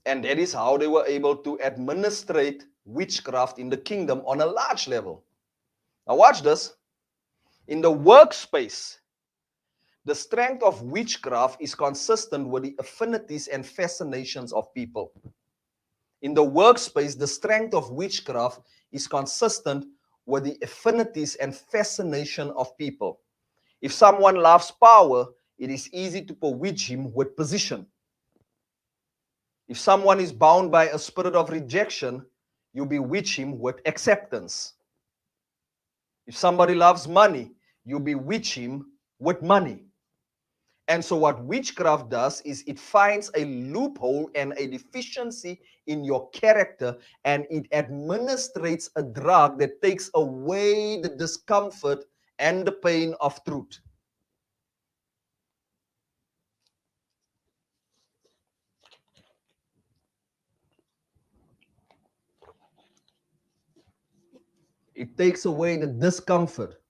And that is how they were able to administrate witchcraft in the kingdom on a large level. Now watch this. In the workspace, the strength of witchcraft is consistent with the affinities and fascinations of people. In the workspace, the strength of witchcraft is consistent with the affinities and fascination of people. If someone loves power, it is easy to bewitch him with position. If someone is bound by a spirit of rejection, you bewitch him with acceptance. If somebody loves money, you bewitch him with money. And so what witchcraft does is it finds a loophole and a deficiency in your character, and it administrates a drug that takes away the discomfort and the pain of truth. It takes away the discomfort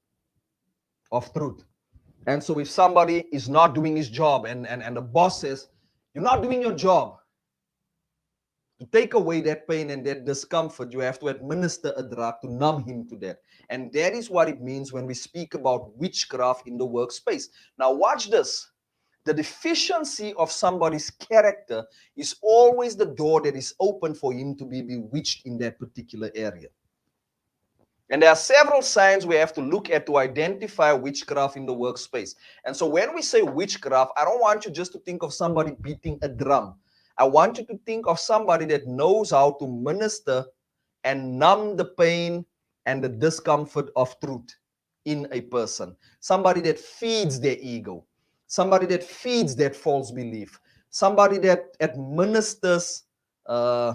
of truth. And so if somebody is not doing his job and the boss says, you're not doing your job, to take away that pain and that discomfort, you have to administer a drug to numb him to that. And that is what it means when we speak about witchcraft in the workspace. Now watch this. The deficiency of somebody's character is always the door that is open for him to be bewitched in that particular area. And there are several signs we have to look at to identify witchcraft in the workspace. And so when we say witchcraft, I don't want you just to think of somebody beating a drum. I want you to think of somebody that knows how to minister and numb the pain and the discomfort of truth in a person. Somebody that feeds their ego. Somebody that feeds that false belief. Somebody that administers a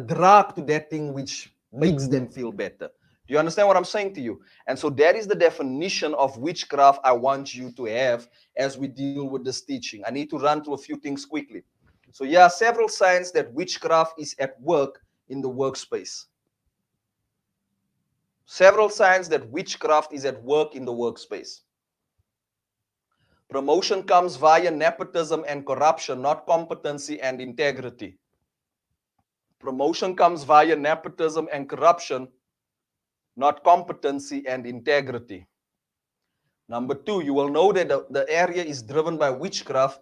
drug to that thing which makes them feel better. Do you understand what I'm saying to you? And so that is the definition of witchcraft I want you to have as we deal with this teaching. I need to run through a few things quickly. So yeah, several signs that witchcraft is at work in the workspace. Several signs that witchcraft is at work in the workspace. Promotion comes via nepotism and corruption, not competency and integrity. Promotion comes via nepotism and corruption, not competency and integrity. Number two, you will know that the area is driven by witchcraft.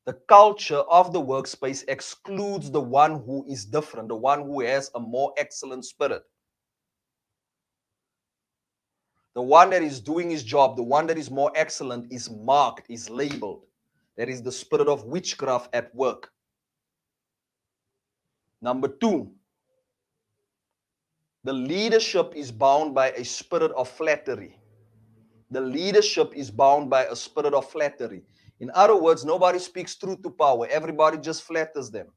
The culture of the workspace excludes the one who is different, the one who has a more excellent spirit. The one that is doing his job, the one that is more excellent is marked, is labeled. That is the spirit of witchcraft at work. Number two, the leadership is bound by a spirit of flattery. The leadership is bound by a spirit of flattery. In other words, nobody speaks truth to power. Everybody just flatters them.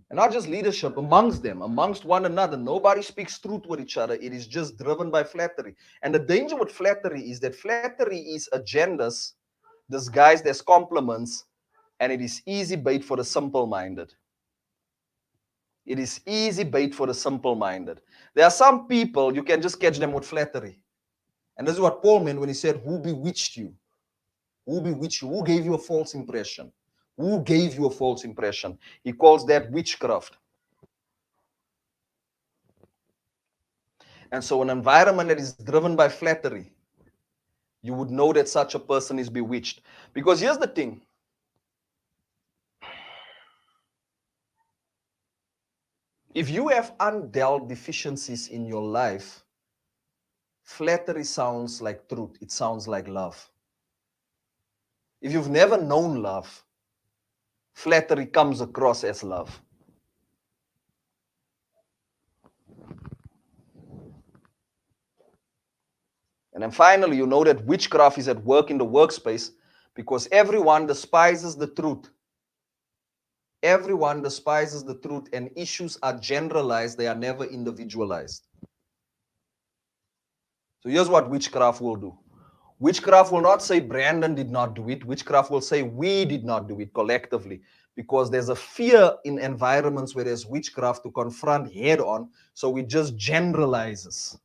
And not just leadership, amongst them, amongst one another. Nobody speaks truth with each other. It is just driven by flattery. And the danger with flattery is that flattery is agendas disguised as compliments, and it is easy bait for the simple-minded. It is easy bait for the simple-minded. There are some people, you can just catch them with flattery. And this is what Paul meant when he said, who bewitched you? Who bewitched you? Who gave you a false impression? Who gave you a false impression? He calls that witchcraft. And so an environment that is driven by flattery, you would know that such a person is bewitched. Because here's the thing. If you have undealt deficiencies in your life, flattery sounds like truth. It sounds like love. If you've never known love, flattery comes across as love. And then finally, you know that witchcraft is at work in the workspace because everyone despises the truth. Everyone despises the truth, and issues are generalized. They are never individualized. So here's what witchcraft will do. Witchcraft will not say Brandon did not do it. Witchcraft will say we did not do it collectively, because there's a fear in environments where there's witchcraft to confront head on. So it just generalizes.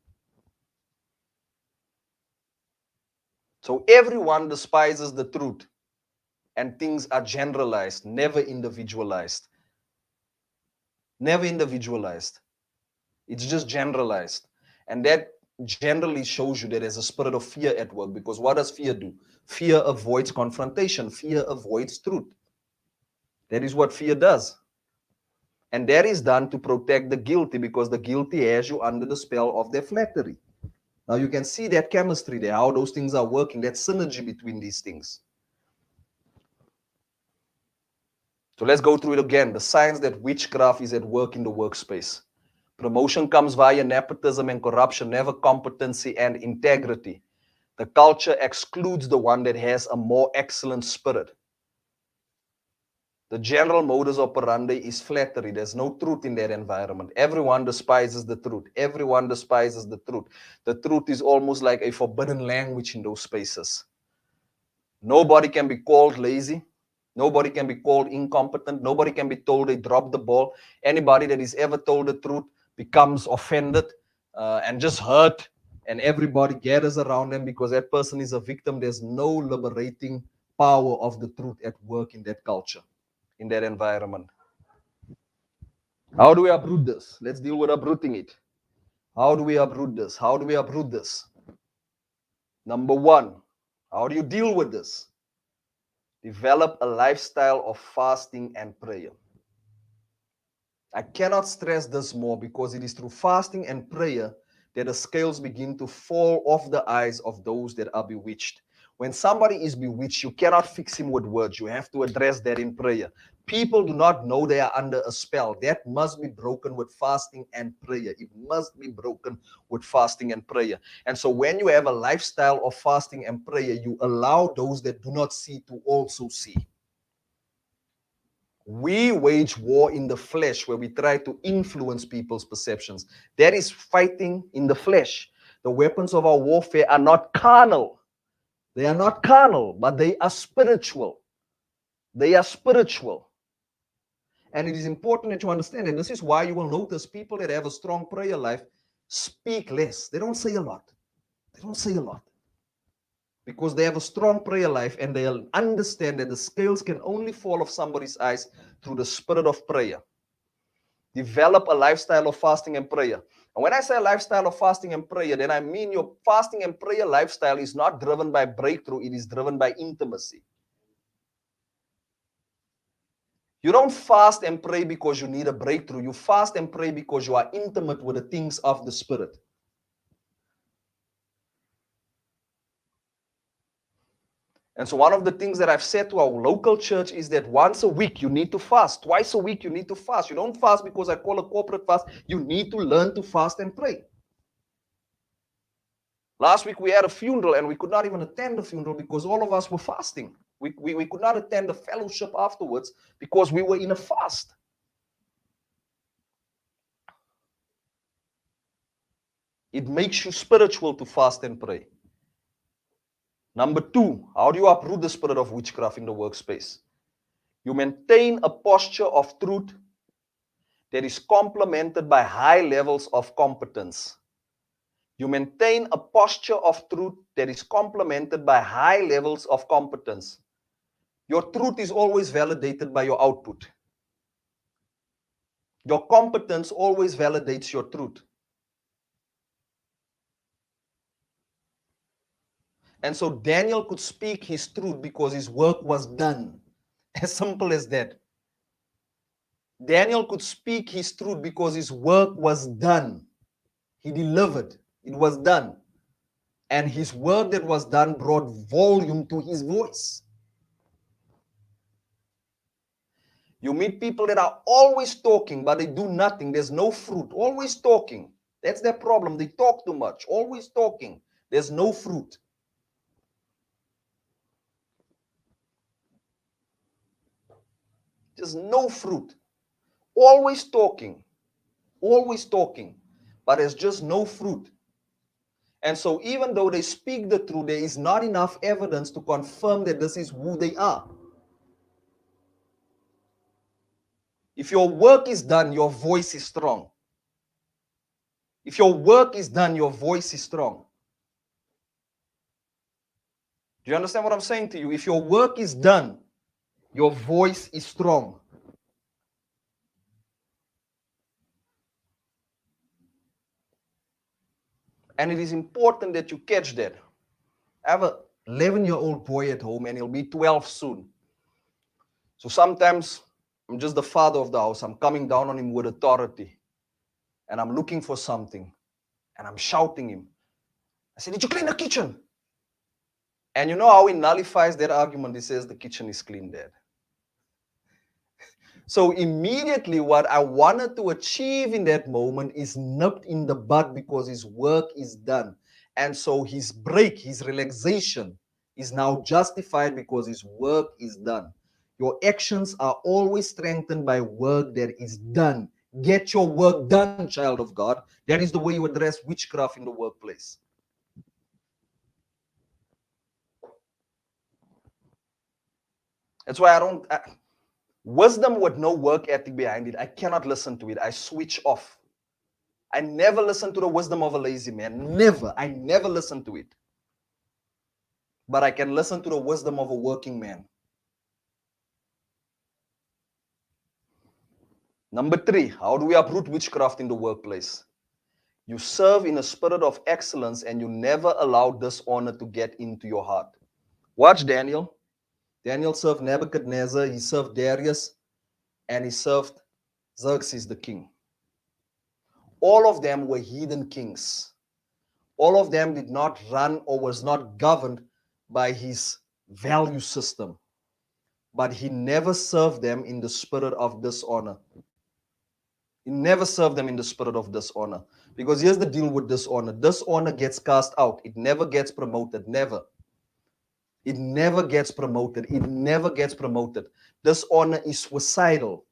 So everyone despises the truth, and things are generalized, never individualized. Never individualized. It's just generalized. And that generally shows you that there's a spirit of fear at work, because what does fear do? Fear avoids confrontation. Fear avoids truth. That is what fear does. And that is done to protect the guilty, because the guilty has you under the spell of their flattery. Now you can see that chemistry there, how those things are working, that synergy between these things. So let's go through it again. The signs that witchcraft is at work in the workspace. Promotion comes via nepotism and corruption, never competency and integrity. The culture excludes the one that has a more excellent spirit. The general modus operandi is flattery. There's no truth in that environment. Everyone despises the truth. Everyone despises the truth. The truth is almost like a forbidden language in those spaces. Nobody can be called lazy. Nobody can be called incompetent. Nobody can be told they dropped the ball. Anybody that is ever told the truth becomes offended. and just hurt, and everybody gathers around them because that person is a victim, there's no liberating power of the truth at work in that culture, in that environment. How do we uproot this? Let's deal with uprooting it. How do we uproot this? How do we uproot this? Number one, how do you deal with this? Develop a lifestyle of fasting and prayer. I cannot stress this more because it is through fasting and prayer that the scales begin to fall off the eyes of those that are bewitched. When somebody is bewitched, you cannot fix him with words. You have to address that in prayer. People do not know they are under a spell. That must be broken with fasting and prayer. It must be broken with fasting and prayer. And so when you have a lifestyle of fasting and prayer, you allow those that do not see to also see. We wage war in the flesh where we try to influence people's perceptions. That is fighting in the flesh. The weapons of our warfare are not carnal. They are not carnal, but they are spiritual. They are spiritual. And it is important that you understand, and this is why you will notice people that have a strong prayer life speak less. They don't say a lot. They don't say a lot. Because they have a strong prayer life and they'll understand that the scales can only fall off somebody's eyes through the spirit of prayer. Develop a lifestyle of fasting and prayer. And when I say a lifestyle of fasting and prayer, then I mean your fasting and prayer lifestyle is not driven by breakthrough, it is driven by intimacy. You don't fast and pray because you need a breakthrough. You fast and pray because you are intimate with the things of the Spirit. And so one of the things that I've said to our local church is that once a week you need to fast. Twice a week you need to fast. You don't fast because I call a corporate fast. You need to learn to fast and pray. Last week we had a funeral and we could not even attend the funeral because all of us were fasting. We could not attend the fellowship afterwards because we were in a fast. It makes you spiritual to fast and pray. Number two, how do you uproot the spirit of witchcraft in the workspace? You maintain a posture of truth that is complemented by high levels of competence. You maintain a posture of truth that is complemented by high levels of competence. Your truth is always validated by your output. Your competence always validates your truth. And so Daniel could speak his truth because his work was done. As simple as that. Daniel could speak his truth because his work was done. He delivered. It was done. And his work that was done brought volume to his voice. You meet people that are always talking, but they do nothing. There's no fruit. Always talking. That's their problem. They talk too much. Always talking. There's no fruit. There's no fruit. Always talking. Always talking. But there's just no fruit. And so even though they speak the truth, there is not enough evidence to confirm that this is who they are. If your work is done, your voice is strong. If your work is done, your voice is strong. Do you understand what I'm saying to you? If your work is done, your voice is strong. And it is important that you catch that. I have an 11-year-old boy at home and he'll be 12 soon. So sometimes I'm just the father of the house. I'm coming down on him with authority. And I'm looking for something. And I'm shouting him. I said, did you clean the kitchen? And you know how he nullifies that argument? He says, the kitchen is clean, Dad. So immediately what I wanted to achieve in that moment is nipped in the bud because his work is done. And so his break, his relaxation is now justified because his work is done. Your actions are always strengthened by work that is done. Get your work done, child of God. That is the way you address witchcraft in the workplace. That's why I don't... Wisdom with no work ethic behind it, I cannot listen to it. I switch off. I never listen to the wisdom of a lazy man. Never. I never listen to it. But I can listen to the wisdom of a working man. Number 3, how do we uproot witchcraft in the workplace? You serve in a spirit of excellence and you never allow dishonor to get into your heart. Watch Daniel. Daniel served Nebuchadnezzar, he served Darius, and he served Xerxes the king. All of them were heathen kings. All of them did not run or was not governed by his value system. But he never served them in the spirit of dishonor. He never served them in the spirit of dishonor. Because here's the deal with dishonor. Dishonor gets cast out. It never gets promoted. Never. It never gets promoted. It never gets promoted. Dishonor is suicidal.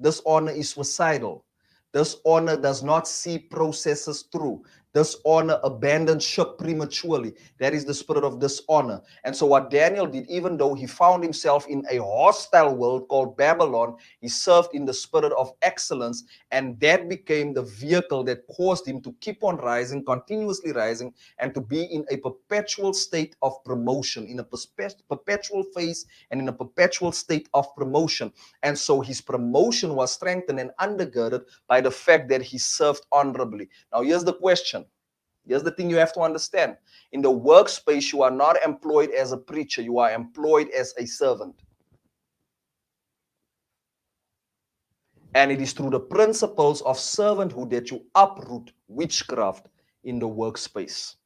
Dishonor is suicidal. Dishonor does not see processes through. Dishonor abandons ship prematurely. That is the spirit of dishonor. And so what Daniel did, even though he found himself in a hostile world called Babylon, he served in the spirit of excellence, and that became the vehicle that caused him to keep on rising, continuously rising, and to be in a perpetual state of promotion, in a perpetual phase and in a perpetual state of promotion. And so his promotion was strengthened and undergirded by the fact that he served honorably. Now, here's the question. Here's the thing you have to understand. In the workspace, you are not employed as a preacher. You are employed as a servant. And it is through the principles of servanthood that you uproot witchcraft in the workspace.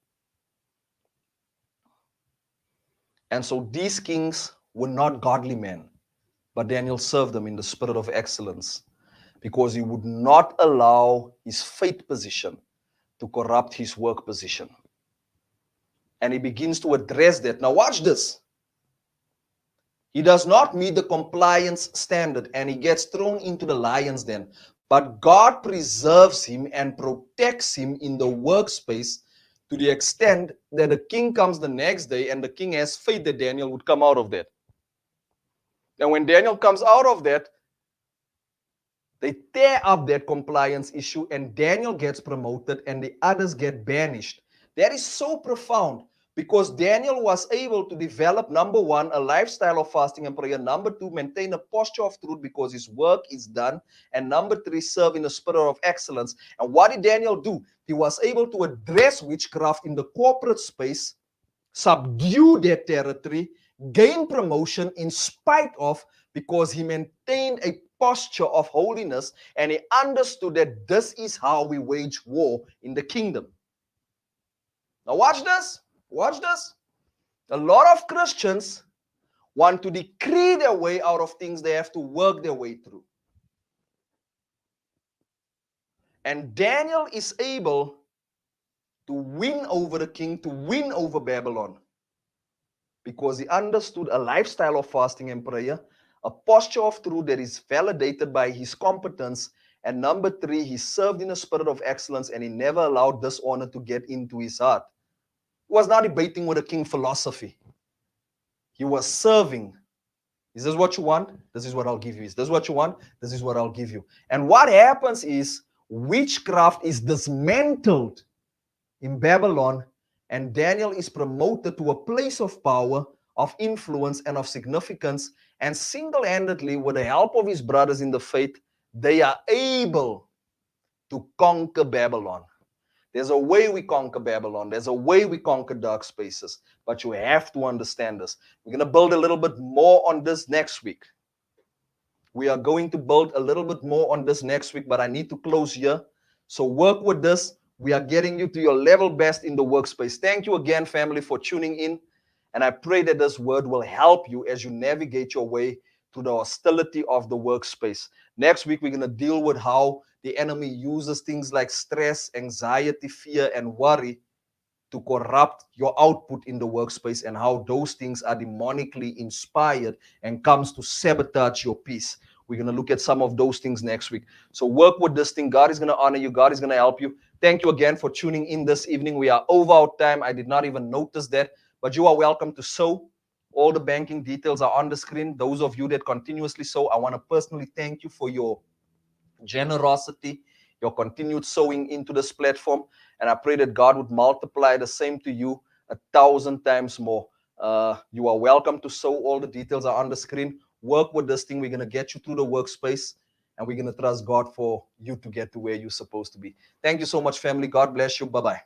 And so these kings were not godly men, but Daniel served them in the spirit of excellence because he would not allow his faith position to corrupt his work position. And he begins to address that. Now watch this. He does not meet the compliance standard and he gets thrown into the lion's den. But God preserves him and protects him in the workspace to the extent that the king comes the next day and the king has faith that Daniel would come out of that. And when Daniel comes out of that, they tear up that compliance issue and Daniel gets promoted and the others get banished. That is so profound because Daniel was able to develop, number 1, a lifestyle of fasting and prayer. Number 2, maintain a posture of truth because his work is done. And number 3, serve in a spirit of excellence. And what did Daniel do? He was able to address witchcraft in the corporate space, subdue their territory, gain promotion in spite of, because he maintained a posture of holiness and he understood that this is how we wage war in the kingdom. Now watch this. Watch this. A lot of Christians want to decree their way out of things they have to work their way through. And Daniel is able to win over the king, to win over Babylon, because he understood a lifestyle of fasting and prayer, a posture of truth that is validated by his competence, and number 3, he served in a spirit of excellence and he never allowed dishonor to get into his heart. He was not debating with the king philosophy. He was serving. Is this what you want? This is what I'll give you. Is this what you want? This is what I'll give you. And what happens is witchcraft is dismantled in Babylon, and Daniel is promoted to a place of power, of influence, and of significance. And single-handedly, with the help of his brothers in the faith, they are able to conquer Babylon. There's a way we conquer Babylon. There's a way we conquer dark spaces. But you have to understand this. We're going to build a little bit more on this next week. We are going to build a little bit more on this next week, but I need to close here. So work with this. We are getting you to your level best in the workspace. Thank you again, family, for tuning in. And I pray that this word will help you as you navigate your way through the hostility of the workspace. Next week, we're going to deal with how the enemy uses things like stress, anxiety, fear, and worry to corrupt your output in the workspace, and how those things are demonically inspired and comes to sabotage your peace. We're going to look at some of those things next week. So work with this thing. God is going to honor you. God is going to help you. Thank you again for tuning in this evening. We are over our time. I did not even notice that, but you are welcome to sow. All the banking details are on the screen. Those of you that continuously sow, I want to personally thank you for your generosity your continued sowing into this platform. And I pray that God would multiply the same to you 1,000 times more. You are welcome to sow. All the details are on the screen. Work with this thing. We're going to get you through the workspace, and we're going to trust God for you to get to where you're supposed to be. Thank you so much, family. God bless you. Bye-bye.